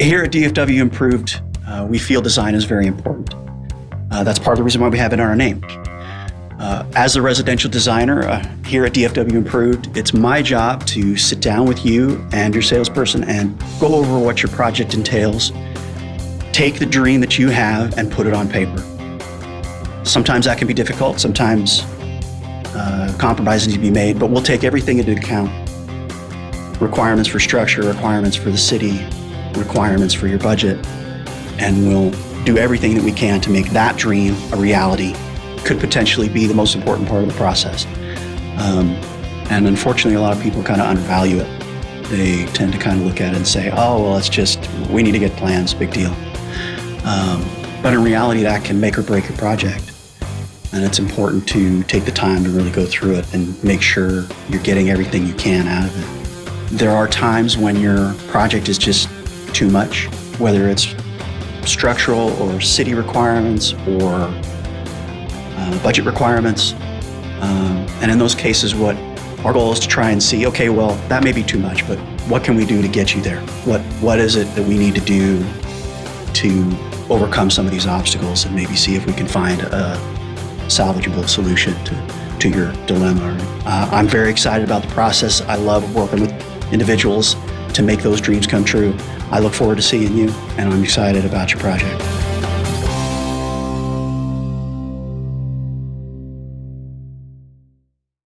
Here at DFW Improved, we feel design is very important. That's part of the reason why we have it in our name. As a residential designer here at DFW Improved, it's my job to sit down with you and your salesperson and go over what your project entails, take the dream that you have and put it on paper. Sometimes that can be difficult, sometimes compromises need to be made, but we'll take everything into account. Requirements for structure, requirements for the city, requirements for your budget, and we'll do everything that we can to make that dream a reality. Could potentially be the most important part of the process. And unfortunately, a lot of people kind of undervalue it. They tend to kind of look at it and say, oh, well, it's just, we need to get plans, big deal. But in reality, that can make or break your project. And it's important to take the time to really go through it and make sure you're getting everything you can out of it. There are times when your project is just too much, whether it's structural or city requirements or budget requirements. And in those cases, what our goal is to try and see, okay, well, that may be too much, but what can we do to get you there? What is it that we need to do to overcome some of these obstacles and maybe see if we can find a salvageable solution to your dilemma. I'm very excited about the process. I love working with individuals to make those dreams come true. I look forward to seeing you, and I'm excited about your project.